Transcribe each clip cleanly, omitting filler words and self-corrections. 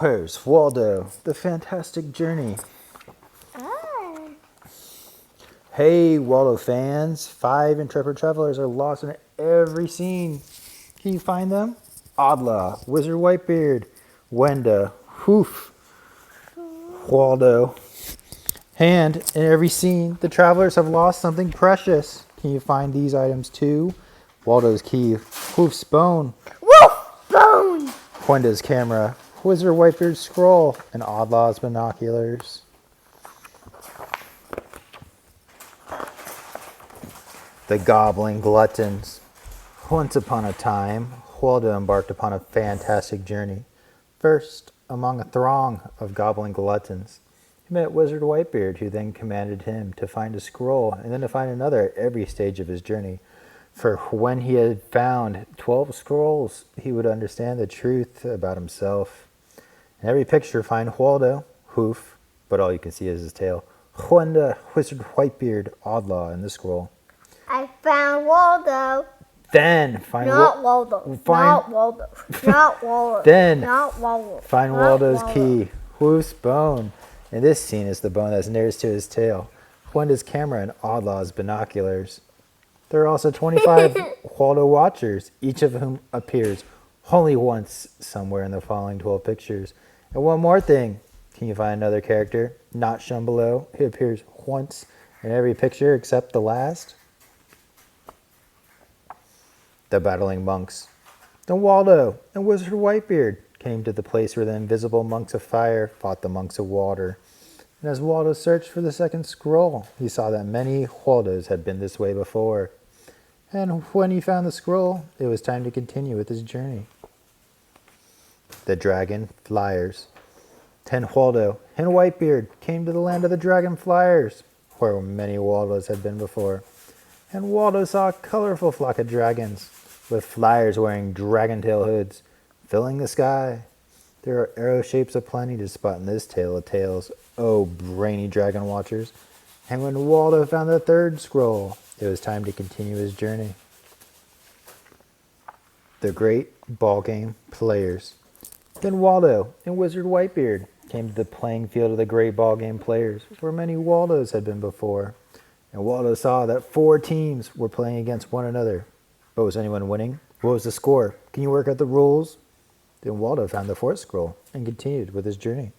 Where's Waldo? The fantastic journey. Oh. Hey, Waldo fans. 5 intrepid travelers are lost in every scene. Can you find them? Odla, Wizard Whitebeard, Wenda, Hoof, Waldo. And in every scene, the travelers have lost something precious. Can you find these items too? Waldo's key, Hoof's bone, Wolf bone. Wenda's camera, Wizard Whitebeard's scroll, and Odlaw's binoculars. The Goblin Gluttons. Once upon a time, Waldo embarked upon a fantastic journey. First, among a throng of Goblin Gluttons, he met Wizard Whitebeard, who then commanded him to find a scroll and then to find another at every stage of his journey. For when he had found 12 scrolls, he would understand the truth about himself. In every picture, find Waldo, Hoof, but all you can see is his tail, Wenda, Wizard Whitebeard, Odlaw in the scroll. I found Waldo. Then find Not Waldo. Not Waldo. Not Waldo. Then not Waldo. Find Not Waldo's Waldo. key, Hoof's bone. In this scene is the bone that's nearest to his tail, Wenda's camera, and Odlaw's binoculars. There are also 25 Waldo watchers, each of whom appears only once somewhere in the following 12 pictures. And one more thing, can you find another character, not shown below, who appears once in every picture except the last? The Battling Monks. Then Waldo and Wizard Whitebeard came to the place where the invisible monks of fire fought the monks of water. And as Waldo searched for the second scroll, he saw that many Waldos had been this way before. And when he found the scroll, it was time to continue with his journey. The Dragon Flyers. Then Waldo and Whitebeard came to the land of the Dragon Flyers, where many Waldos had been before. And Waldo saw a colorful flock of dragons, with flyers wearing dragon tail hoods, filling the sky. There are arrow shapes aplenty to spot in this tale of tales, oh brainy dragon watchers. And when Waldo found the third scroll, it was time to continue his journey. The Great Ball Game Players. Then Waldo and Wizard Whitebeard came to the playing field of the Great Ball Game Players, where many Waldos had been before. And Waldo saw that 4 teams were playing against one another. But was anyone winning? What was the score? Can you work out the rules? Then Waldo found the 4th scroll and continued with his journey.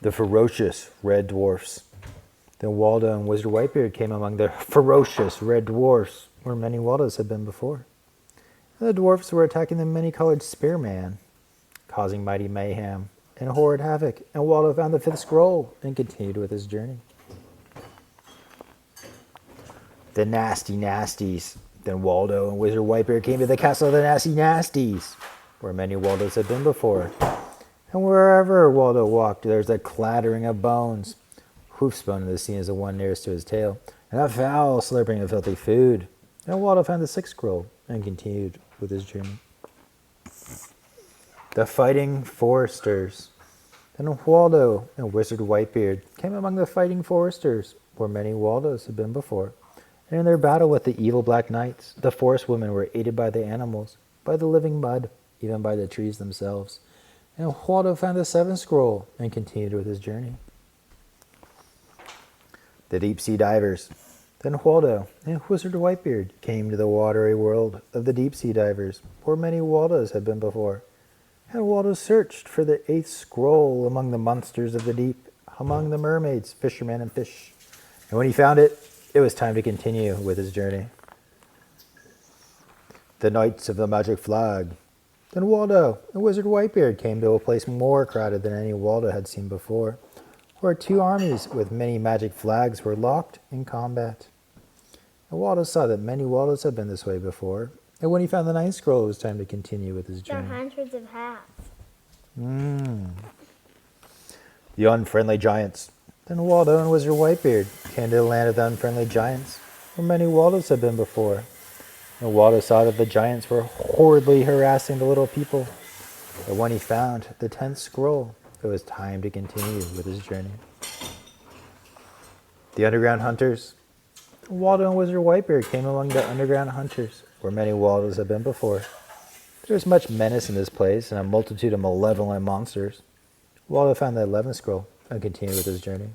The Ferocious Red Dwarfs. Then Waldo and Wizard Whitebeard came among the ferocious red dwarfs, where many Waldos had been before. And the dwarfs were attacking the many-colored spearman, causing mighty mayhem and horrid havoc, and Waldo found the 5th scroll and continued with his journey. The Nasty Nasties. Then Waldo and Wizard Whitebeard came to the castle of the Nasty Nasties, where many Waldos had been before. And wherever Waldo walked, there was a clattering of bones. Hoof's bone in the scene is the one nearest to his tail, and a fowl slurping of filthy food. And Waldo found the 6th scroll and continued with his journey. The Fighting Foresters. Then Waldo and Wizard Whitebeard came among the Fighting Foresters, where many Waldos had been before. And in their battle with the evil Black Knights, the forest women were aided by the animals, by the living mud, even by the trees themselves. And Waldo found the 7th scroll and continued with his journey. The Deep Sea Divers. Then Waldo and Wizard Whitebeard came to the watery world of the Deep Sea Divers, where many Waldos had been before. And Waldo searched for the 8th scroll among the monsters of the deep, among the mermaids, fishermen, and fish. And when he found it, it was time to continue with his journey. The Knights of the Magic Flag. Then Waldo and Wizard Whitebeard came to a place more crowded than any Waldo had seen before, where 2 armies with many magic flags were locked in combat. And Waldo saw that many Waldos had been this way before, and when he found the 9th scroll, it was time to continue with his There are journey. hundreds of hats. The Unfriendly Giants. Then Waldo and Wizard Whitebeard came to the land of the Unfriendly Giants, where many Waldos had been before. And Waldo saw that the giants were horridly harassing the little people. But when he found the 10th scroll, it was time to continue with his journey. The Underground Hunters. Waldo and Wizard Whitebeard came among the Underground Hunters, where many Waldos had been before. There was much menace in this place and a multitude of malevolent monsters. Waldo found the 11th scroll and continued with his journey.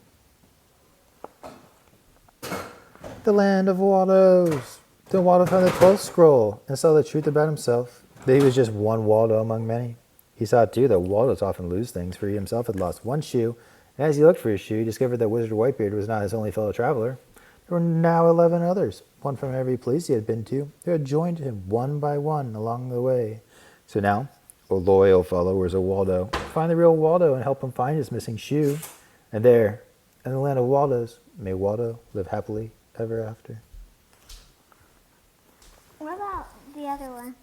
The land of Waldos. Then Waldo found the 12th scroll and saw the truth about himself, that he was just one Waldo among many. He saw too that Waldos often lose things, for he himself had lost one shoe, and as he looked for his shoe, he discovered that Wizard Whitebeard was not his only fellow traveler. There were now 11 others, one from every place he had been to, who had joined him one by one along the way. So now, O loyal followers of Waldo, find the real Waldo and help him find his missing shoe. And there, in the land of Waldos, may Waldo live happily ever after. What about the other one?